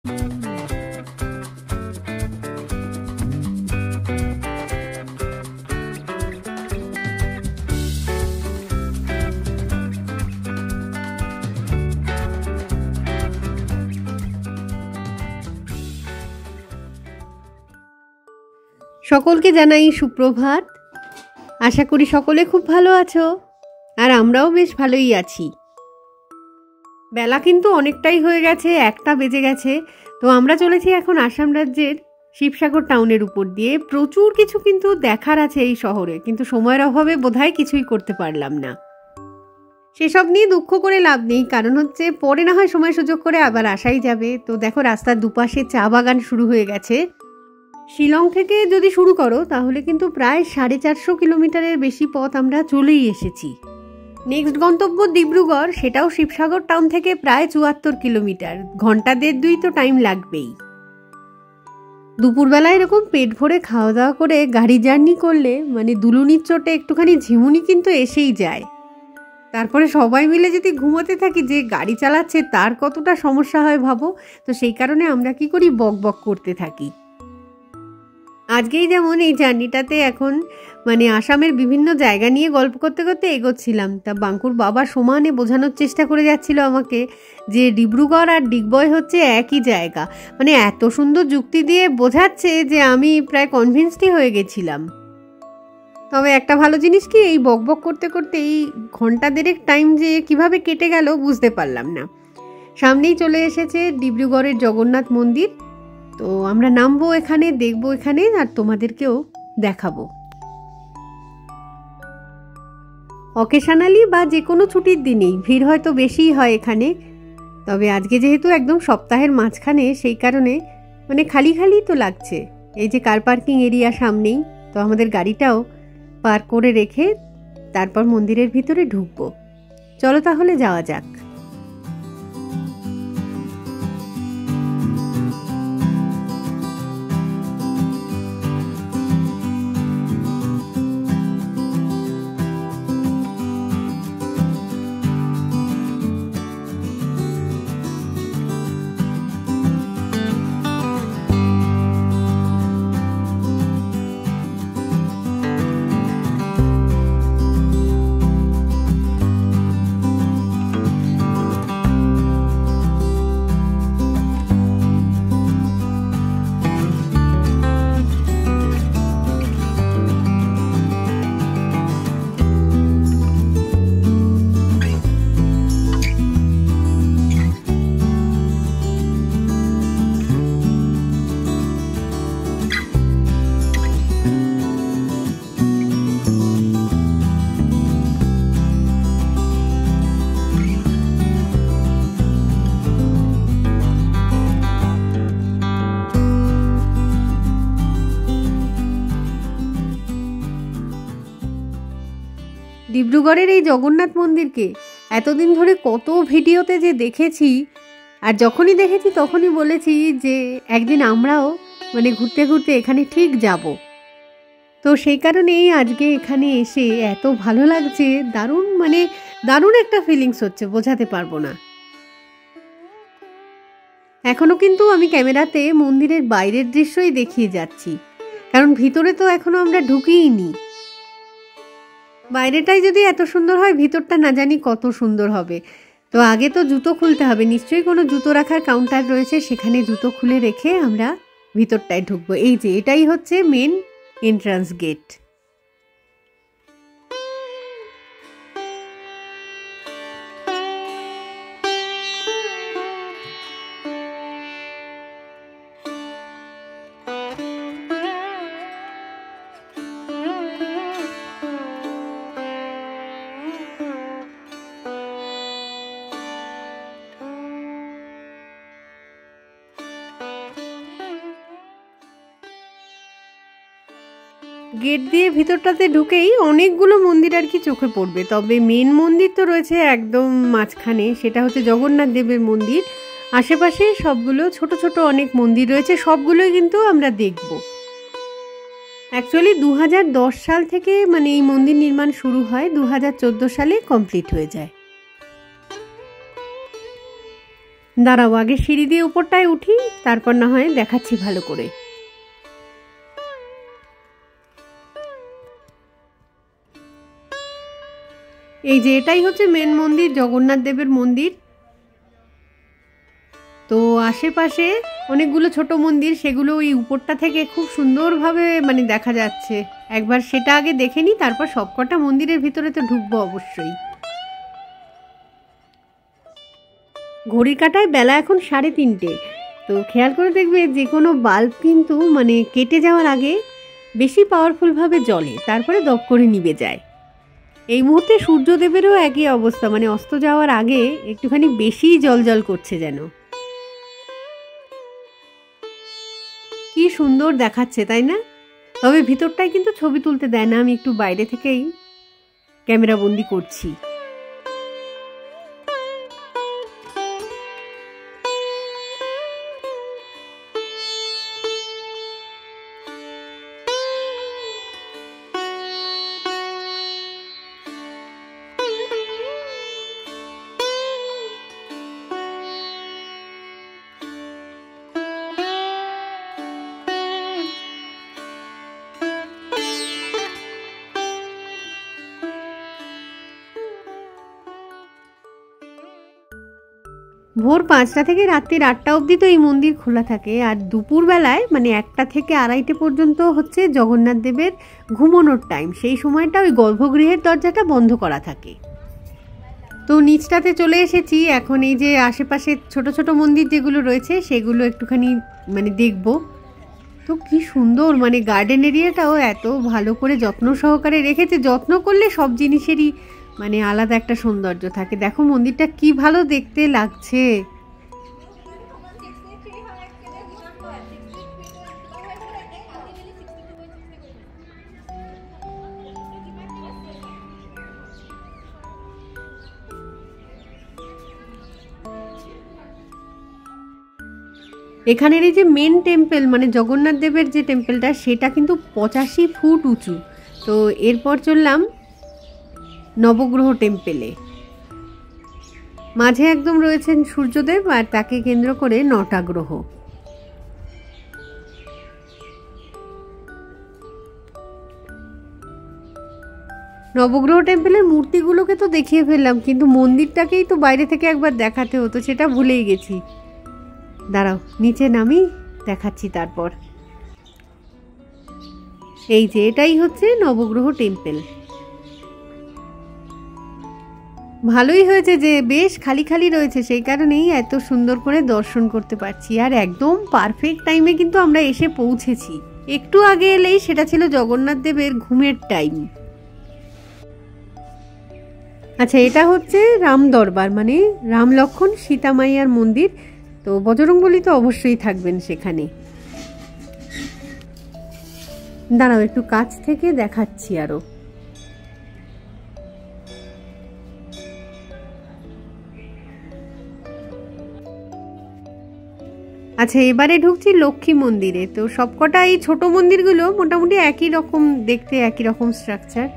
সকলকে জানাই সুপ্রভাত। আশা করি সকলে খুব ভালো আছো, আর আমরাও বেশ ভালোই আছি। বেলা কিন্তু অনেকটাই হয়ে গেছে, 1টা বেজে গেছে। তো আমরা চলেছি এখন আসাম রাজ্যের শিবসাগর টাউনের উপর দিয়ে। প্রচুর কিছু কিন্তু দেখার আছে এই শহরে, কিন্তু সময়ের অভাবে বোধহয় কিছুই করতে পারলাম না। সেসব নিয়ে দুঃখ করে লাভ নেই, কারণ হচ্ছে পরে না হয় সময় সুযোগ করে আবার আসাই যাবে। তো দেখো, রাস্তার দুপাশে চা বাগান শুরু হয়ে গেছে। শিলং থেকে যদি শুরু করো তাহলে কিন্তু প্রায় 450 কিলোমিটারের বেশি পথ আমরা চলেই এসেছি। নেক্সট গন্তব্য ডিব্রুগড়, সেটাও শিবসাগর টাউন থেকে প্রায় 74 কিলোমিটার। ঘন্টা 1.5-2 তো টাইম লাগবেই। দুপুরবেলা এরকম পেট ভরে খাওয়া দাওয়া করে গাড়ি জার্নি করলে মানে দুলুনির চোটে একটুখানি ঝিমুনি কিন্তু এসেই যায়। তারপরে সবাই মিলে যদি ঘুমোতে থাকি, যে গাড়ি চালাচ্ছে তার কতটা সমস্যা হয় ভাবো। তো সেই কারণে আমরা কি করি, বক বক করতে থাকি। আজকেই যেমন এই জার্নিটাতে এখন মানে আসামের বিভিন্ন জায়গা নিয়ে গল্প করতে করতে এগোচ্ছিলাম। তা বাঙ্কুর বাবা সমানে বোঝানোর চেষ্টা করে যাচ্ছিল আমাকে যে ডিব্রুগড় আর ডিগবয় হচ্ছে একই জায়গা। মানে এত সুন্দর যুক্তি দিয়ে বোঝাচ্ছে যে আমি প্রায় কনভিন্সডই হয়ে গেছিলাম। তবে একটা ভালো জিনিস কি, এই বক বক করতে করতে এই ঘন্টা 1.5 টাইম যে কিভাবে কেটে গেল বুঝতে পারলাম না। সামনেই চলে এসেছে ডিব্রুগড়ের জগন্নাথ মন্দির। তো আমরা নামবো এখানে, দেখবো এখানে, আর তোমাদেরকেও দেখাবো। অকেশনালি বা যে কোনো ছুটির দিনেই ভিড় হয়তো বেশিই হয় এখানে, তবে আজকে যেহেতু একদম সপ্তাহের মাঝখানে, সেই কারণে মানে খালি খালি তো লাগছে। এই যে কার পার্কিং এরিয়া সামনেই, তো আমাদের গাড়িটাও পার্ক করে রেখে তারপর মন্দিরের ভিতরে ঢুকবো। চলো তাহলে যাওয়া যাক। ডিব্রুগড়ের এই জগন্নাথ মন্দিরকে এতদিন ধরে কত ভিডিওতে যে দেখেছি, আর যখনই দেখেছি তখনই বলেছি যে একদিন আমরাও মানে ঘুরতে ঘুরতে এখানে ঠিক যাব। তো সেই কারণেই আজকে এখানে এসে এত ভালো লাগছে, দারুণ মানে দারুণ একটা ফিলিংস হচ্ছে, বোঝাতে পারবো না। এখনো কিন্তু আমি ক্যামেরাতে মন্দিরের বাইরের দৃশ্যই দেখিয়ে যাচ্ছি, কারণ ভিতরে তো এখনো আমরা ঢুকিইনি। বাইরেটাই যদি এত সুন্দর হয়, ভিতরটা না জানি কত সুন্দর হবে। তো আগে তো জুতো খুলতে হবে, নিশ্চয়ই কোনো জুতো রাখার কাউন্টার রয়েছে, সেখানে জুতো খুলে রেখে আমরা ভিতরটায় ঢুকবো। এই যে এটাই হচ্ছে মেন এন্ট্রান্স গেট। গেট দিয়ে ভিতরটাতে ঢুকেই অনেকগুলো মন্দির আর কি চোখে পড়বে, তবে মেন মন্দির তো রয়েছে একদম মাঝখানে, সেটা হচ্ছে জগন্নাথ দেবের মন্দির। আশেপাশে সবগুলো ছোট ছোট অনেক মন্দির রয়েছে, সবগুলোই কিন্তু আমরা দেখব। অ্যাকচুয়ালি 2010 সাল থেকে মানে এই মন্দির নির্মাণ শুরু হয়, 2014 সালে কমপ্লিট হয়ে যায়। দাঁড়াও, আগে সিঁড়ি দিয়ে উপরটায় উঠি, তারপর না হয় দেখাচ্ছি ভালো করে। এই যে এটাই হচ্ছে মেন মন্দির, জগন্নাথ দেবের মন্দির। তো আশেপাশে অনেকগুলো ছোট মন্দির, সেগুলো ওই উপরটা থেকে খুব সুন্দরভাবে মানে দেখা যাচ্ছে। একবার সেটা আগে দেখে নিই, তারপর সবকটা মন্দিরের ভিতরে তো ঢুকবো অবশ্যই। ঘড়ির কাঁটায় বেলা এখন 3:30। তো খেয়াল করে দেখবে যে কোনো বাল্ব কিন্তু মানে কেটে যাওয়ার আগে বেশি পাওয়ারফুলভাবে জ্বলে, তারপরে দপ করে নিভে যায়। এই মুহূর্তে সূর্যদেবেরও একই অবস্থা, মানে অস্ত যাওয়ার আগে একটুখানি বেশিই জ্বলজ্বল করছে যেন। কি সুন্দর দেখাচ্ছে তাই না? তবে ভিতরটায় কিন্তু ছবি তুলতে দেয় না, আমি একটু বাইরে থেকেই ক্যামেরা বন্দি করছি। ভোর 5টা থেকে রাত্রির 8টা অবধি তো এই মন্দির খোলা থাকে, আর দুপুরবেলায় মানে 1টা থেকে 2:30 পর্যন্ত হচ্ছে জগন্নাথ দেবের ঘুমানোর টাইম। সেই সময়টা ওই গর্ভগৃহের দরজাটা বন্ধ করা থাকে। তো নিচটাতে চলে এসেছি, এখন এই যে আশেপাশে ছোট ছোট মন্দির যেগুলো রয়েছে সেগুলো একটুখানি মানে দেখব। তো কি সুন্দর, মানে গার্ডেন এরিয়াটাও এত ভালো করে যত্ন সহকারে রেখেছে। যত্ন করলে সব জিনিসেরই মানে আলাদা একটা সৌন্দর্য থাকে। দেখো মন্দিরটা কি ভালো দেখতে লাগছে। এখানের এই যে মেন টেম্পল মানে জগন্নাথ দেবের যে টেম্পলটা, সেটা কিন্তু 85 ফুট উঁচু। তো এরপর চললাম নবগ্রহ টেম্পেলে। মাঝে একদম রয়েছেন সূর্যদেব, আর তাকে কেন্দ্র করে 9টা গ্রহ। নবগ্রহ টেম্পলের মূর্তিগুলোকে তো দেখিয়ে ফেললাম, কিন্তু মন্দিরটাকেই তো বাইরে থেকে একবার দেখাতে হতো, সেটা ভুলেই গেছি। দাঁড়াও নিচে নামি, দেখাচ্ছি তারপর। এই যে এটাই হচ্ছে নবগ্রহ টেম্পল। ভালোই হয়েছে যে বেশ খালি খালি রয়েছে, সেই কারণেই এত সুন্দর করে দর্শন করতে পারছি। আর একদম পারফেক্ট টাইমে কিন্তু আমরা এসে পৌঁছেছি। একটু আগে এলেই সেটা ছিল জগন্নাথ দেবের ঘুমের টাইম। আচ্ছা, এটা হচ্ছে রাম দরবার, মানে রাম লক্ষ্মণ সীতা মাইয়ার মন্দির। তো বজরংবলী তো অবশ্যই থাকবেন সেখানে। দাঁড়াও একটু কাছ থেকে দেখাচ্ছি আরো। আচ্ছা, এবারে ঢুকছি লক্ষ্মী মন্দিরে। তো সবকটা এই ছোট মন্দিরগুলো মোটামুটি একই রকম দেখতে, একই রকম স্ট্রাকচার।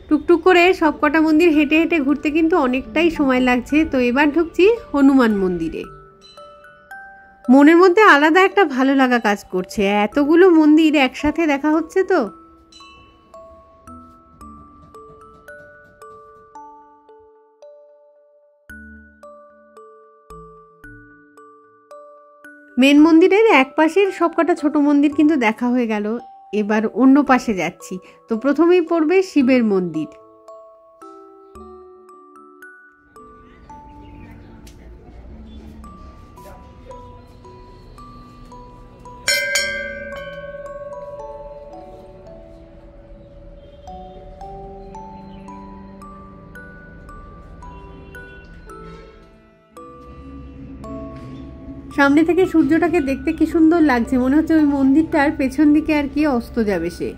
টুকটুক করে সবকটা মন্দির হেঁটে হেঁটে ঘুরতে কিন্তু অনেকটাই সময় লাগছে। তো এবার ঢুকছি হনুমান মন্দিরে। মনের মধ্যে আলাদা একটা ভালো লাগা কাজ করছে, এতগুলো মন্দির একসাথে দেখা হচ্ছে। তো মেন মন্দিরের এক পাশের সবকটা ছোট মন্দির কিন্তু দেখা হয়ে গেল। এবার অন্য পাশে যাচ্ছি। তো প্রথমেই পড়বে শিবের মন্দির। সামনে থেকে সূর্যটাকে দেখতে কি সুন্দর লাগছে, মনে হচ্ছে ওই মন্দিরটার পেছন দিকে আর কি অস্ত যাবে সে।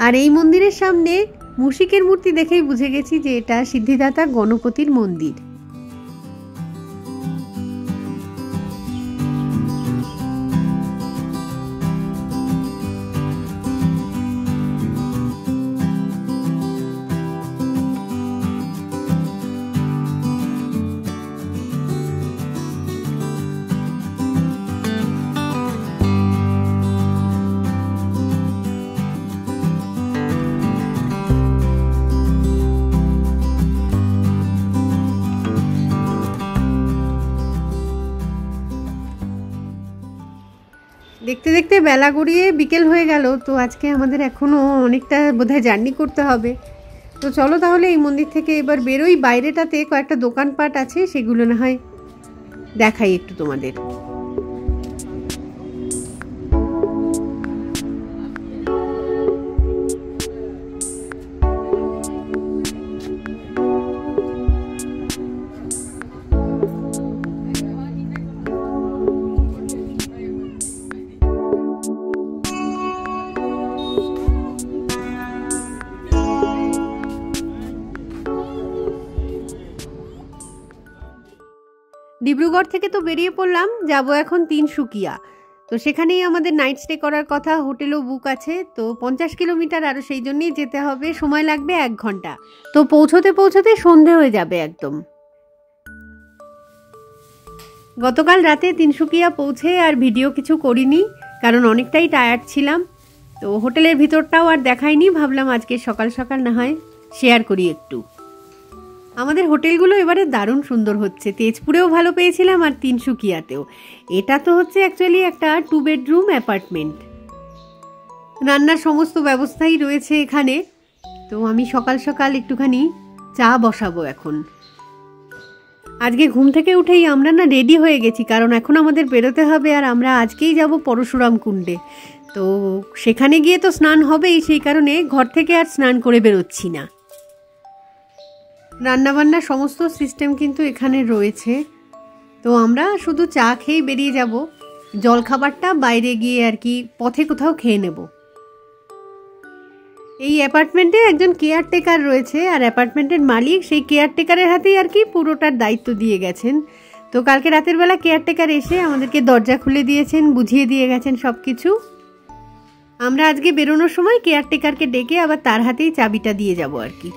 আর এই মন্দিরের সামনে মুশিকের মূর্তি দেখেই বুঝে গেছি যে এটা সিদ্ধিদাতা গণপতির মন্দির। দেখতে দেখতে বেলা গড়িয়ে বিকেল হয়ে গেল। তো আজকে আমাদের এখনও অনেকটা বোধহয় জার্নি করতে হবে। তো চলো তাহলে এই মন্দির থেকে এবার বেরোই। বাইরেটাতে কয়েকটা দোকানপাট আছে, সেগুলো না হয় দেখাই একটু তোমাদের। ডিব্রুগড় থেকে তো বেরিয়ে পড়লাম, যাব এখন তিনসুকিয়া। তো সেখানেই আমাদের নাইট স্টে করার কথা, হোটেলও বুক আছে। তো 50 কিলোমিটার, আরও সেই জন্যই যেতে হবে, সময় লাগবে 1 ঘন্টা। তো পৌঁছতে পৌঁছতে সন্ধে হয়ে যাবে একদম। গতকাল রাতে তিনসুকিয়া পৌঁছে আর ভিডিও কিছু করিনি, কারণ অনেকটাই টায়ার্ড ছিলাম। তো হোটেলের ভিতরটাও আর দেখাইনি, ভাবলাম আজকে সকাল সকাল না হয় শেয়ার করি একটু। আমাদের হোটেলগুলো এবারে দারুণ সুন্দর হচ্ছে। তেজপুরেও ভালো পেয়েছিলাম আর তিনসুকিয়াতেও। এটা তো হচ্ছে অ্যাকচুয়ালি একটা 2 বেডরুম অ্যাপার্টমেন্ট। রান্নার সমস্ত ব্যবস্থাই রয়েছে এখানে। তো আমি সকাল সকাল একটুখানি চা বসাবো এখন। আজকে ঘুম থেকে উঠেই আমরা না রেডি হয়ে গেছি, কারণ এখন আমাদের বেরোতে হবে। আর আমরা আজকেই যাব পরশুরাম কুণ্ডে। তো সেখানে গিয়ে তো স্নান হবেই, সেই কারণে ঘর থেকে আর স্নান করে বেরোচ্ছি না। রান্নাবান্নার সমস্ত সিস্টেম কিন্তু এখানে রয়েছে। তো আমরা শুধু চা খেয়েই বেরিয়ে যাব। জলখাবারটা বাইরে গিয়ে আর কি পথে কোথাও খেয়ে নেব। এই অ্যাপার্টমেন্টে একজন কেয়ারটেকার রয়েছে, আর অ্যাপার্টমেন্টের মালিক সেই কেয়ারটেকারের হাতেই আর কি পুরোটার দায়িত্ব দিয়ে গেছেন। তো কালকে রাতের বেলা কেয়ারটেকার এসে আমাদেরকে দরজা খুলে দিয়েছেন, বুঝিয়ে দিয়ে গেছেন সব কিছু। আমরা আজকে বেরোনোর সময় কেয়ারটেকারকে ডেকে আবার তার হাতেই চাবিটা দিয়ে যাব আর কি।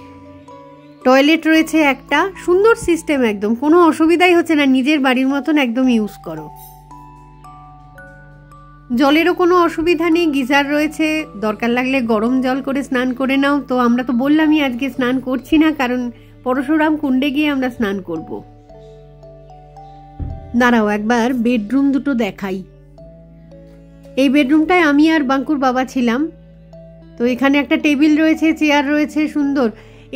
টয়লেট রয়েছে একটা, সুন্দর সিস্টেম, একদম কোনো অসুবিধাই হচ্ছে না, নিজের বাড়ির মতন একদম ইউজ করো। জলেরও কোনো অসুবিধা নেই, গিজার রয়েছে, দরকার লাগলে গরম জল করে স্নান করে নাও। তো আমরা তো বললামই আজকে স্নান করছি না, কারণ পরশুরাম কুণ্ডে গিয়ে আমরা স্নান করব। দাঁড়াও একবার বেডরুম দুটো দেখাই। এই বেডরুমটায় আমি আর বাঙ্কুর বাবা ছিলাম। তো এখানে একটা টেবিল রয়েছে, চেয়ার রয়েছে, সুন্দর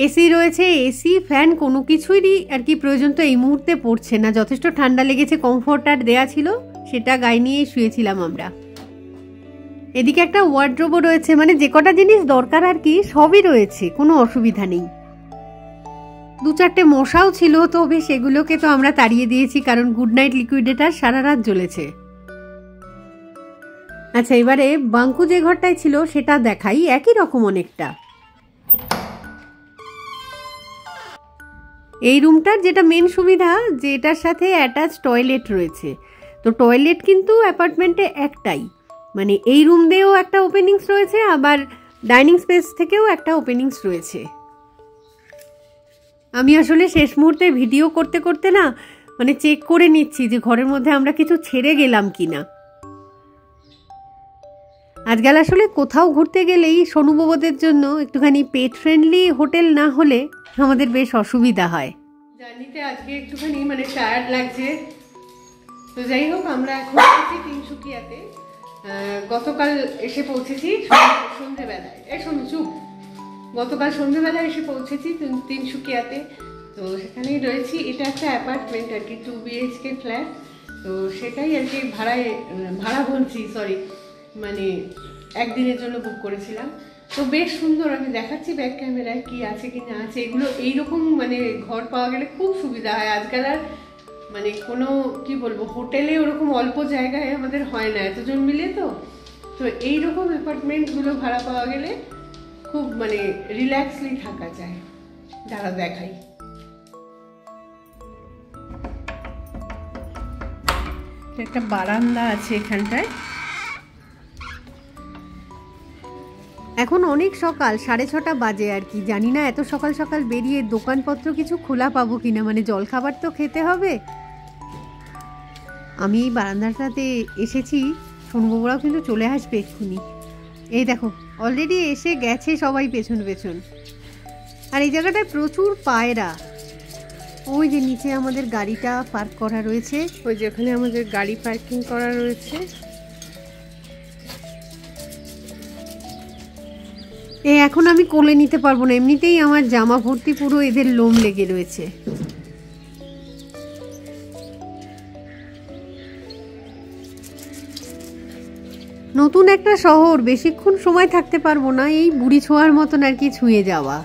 এসি রয়েছে। এসি ফ্যান কোনো কিছুরই আর কি প্রয়োজন তো এই মুহূর্তে পড়ছে না, যথেষ্ট ঠান্ডা লেগেছে। কমফোর্টার দেয়া ছিল, সেটা গায়ে নিয়েই শুয়েছিলাম আমরা। এদিকে একটা ওয়ার্ড্রোবও রয়েছে, মানে যে কটা জিনিস দরকার আর কি সবই রয়েছে, কোনো অসুবিধা নেই। 2-4টে মশাও ছিল, তবে সেগুলোকে তো আমরা তাড়িয়ে দিয়েছি, কারণ গুড নাইট লিকুইডেটার সারা রাত জ্বলেছে। আচ্ছা, এবারে বাঙ্কু যে ঘরটায় ছিল সেটা দেখাই, একই রকম অনেকটা। এই রুমটার যেটা মেন সুবিধা, যে এটার সাথে অ্যাটাচ টয়লেট রয়েছে। তো টয়লেট কিন্তু অ্যাপার্টমেন্টে একটাই, মানে এই রুম দিয়েও একটা ওপেনিংস রয়েছে, আবার ডাইনিং স্পেস থেকেও একটা ওপেনিংস রয়েছে। আমি আসলে শেষ মুহূর্তে ভিডিও করতে করতে না মানে চেক করে নিচ্ছি যে ঘরের মধ্যে আমরা কিছু ছেড়ে গেলাম কিনা। আজকাল আসলে কোথাও ঘুরতে গেলেই সোনুবাবুদের জন্য একটুখানি পেট ফ্রেন্ডলি হোটেল না হলে আমাদের বেশ অসুবিধা হয়। জার্নিতে আজকে একটুখানি মানে টায়ার্ড লাগছে। তো যাই হোক, আমরা এখন এসেছি তিনসুকিয়াতে। গতকাল এসে পৌঁছেছি সন্ধেবেলায়। গতকাল সন্ধেবেলায় এসে পৌঁছেছি তিনসুকিয়াতে। তো সেখানেই রয়েছি। এটা একটা অ্যাপার্টমেন্ট আর কি, 2 BHK ফ্ল্যাট। তো সেটাই আর কি ভাড়া বলছি, সরি, মানে একদিনের জন্য বুক করেছিলাম। তো বেশ সুন্দর, আমি দেখাচ্ছি ব্যাক ক্যামেরায় কি আছে কি না আছে। এগুলো এইরকম মানে ঘর পাওয়া গেলে খুব সুবিধা হয়। আজকাল আর মানে কোনো কি বলবো হোটেলে ওরকম অল্প জায়গায় আমাদের হয় না, এতজন মিলে তো এইরকম অ্যাপার্টমেন্টগুলো ভাড়া পাওয়া গেলে খুব মানে রিল্যাক্সলি থাকা যায়। দাঁড়া দেখাই। একটা বারান্দা আছে এখানটায়। এখন অনেক সকাল, 6:30 বাজে আর কি। জানি না এত সকাল সকাল বেরিয়ে দোকানপত্র কিছু খোলা পাবো কিনা, মানে জলখাবার তো খেতে হবে। আমি এই বারান্দাটাতে এসেছি, সোনুবাবুরাও কিন্তু চলে আসবে এক্ষুনি। এই দেখো অলরেডি এসে গেছে সবাই পেছন পেছন। আর এই জায়গাটায় প্রচুর পায়রা। ওই যে নিচে আমাদের গাড়িটা পার্ক করা রয়েছে, ওই যে ওখানে আমাদের গাড়ি পার্কিং করা রয়েছে। এখন আমি কোলে নিতে পারবো না, এমনিতেই আমার জামা ভর্তি পুরো এদের লোম লেগে রয়েছে। নতুন একটা শহর, বেশিক্ষণ সময় থাকতে পারবো না, এই বুড়ি ছোঁয়ার মতন আর কি ছুঁয়ে যাওয়া।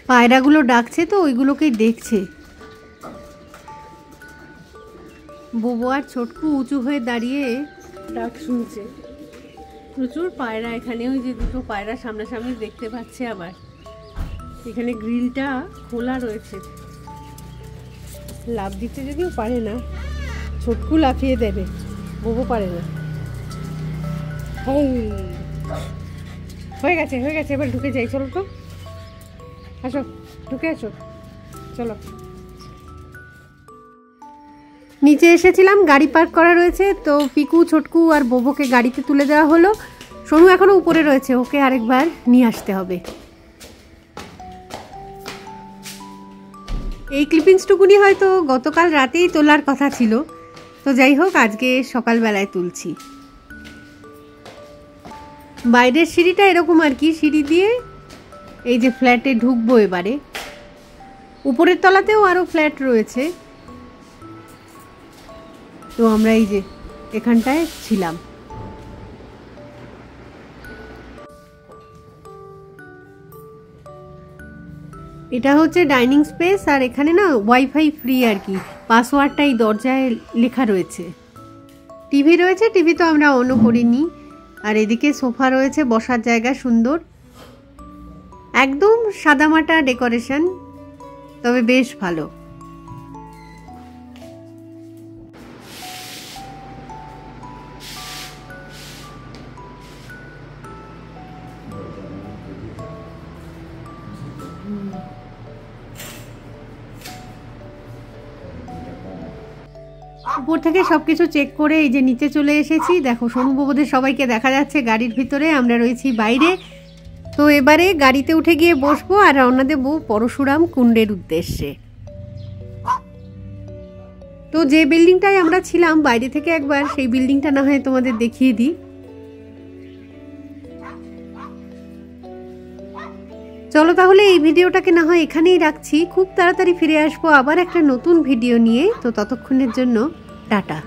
পায়রাগুলো ডাকছে তো ওইগুলোকেই দেখছে। বুবু আর ছোটকু উঁচু হয়ে দাঁড়িয়ে ডাক শুনছে। প্রচুর পায়রা এখানে, ওই যে দুটো পায়রা সামনাসামনি দেখতে পাচ্ছে। আবার এখানে গ্রিলটা খোলা রয়েছে, লাফ দিতে যদিও পারে না, ছোটকু লাফিয়ে দেবে, বুবু পারে না। হয়ে গেছে হয়ে গেছে, এবার ঢুকে যাই। চলো তো, আসো ঢুকে আসো, চলো। নিচে এসেছিলাম, গাড়ি পার্ক করা রয়েছে, তো পিকু ছোটকু আর বোবোকে গাড়িতে তুলে দেওয়া হলো। সোনু এখনো উপরে রয়েছে, ওকে আরেকবার নিয়ে আসতে হবে। এই ক্লিপিংসটুকুনি হয়তো গতকাল রাতেই তোলার কথা ছিল, তো যাই হোক আজকে সকালবেলায় তুলছি। বাইরের সিঁড়িটা এরকম আর কি, সিঁড়ি দিয়ে এই যে ফ্ল্যাটে ঢুকবো এবারে। উপরের তলাতেও আরো ফ্ল্যাট রয়েছে, তো আমরা এই যে এখানটায় ছিলাম। এটা হচ্ছে ডাইনিং স্পেস, আর এখানে না ওয়াইফাই ফ্রি আর কি, পাসওয়ার্ডটা এই দরজায় লেখা রয়েছে। টিভি রয়েছে, টিভি তো আমরা অনও করিনি। আর এদিকে সোফা রয়েছে, বসার জায়গা সুন্দর, একদম সাদামাটা ডেকোরেশন, তবে বেশ ভালো। উপর থেকে সবকিছু চেক করে এই যে নিচে চলে এসেছি। দেখো সোনুবাবুদের সবাইকে দেখা যাচ্ছে গাড়ির ভিতরে, আমরা রয়েছি বাইরে। তো এবারে গাড়িতে উঠে গিয়ে বসবো আর রওনা দেব পরশুরাম কুণ্ডের উদ্দেশ্যে। তো যে বিল্ডিংটায় আমরা ছিলাম বাইরে থেকে একবার, সেই বিল্ডিংটা না হয় তোমাদের দেখিয়ে দিই। চলো তাহলে এই ভিডিওটাকে না হয় এখানেই রাখছি, খুব তাড়াতাড়ি ফিরে আসবো আবার একটা নতুন ভিডিও নিয়ে। তো ততক্ষণের জন্য টাটা।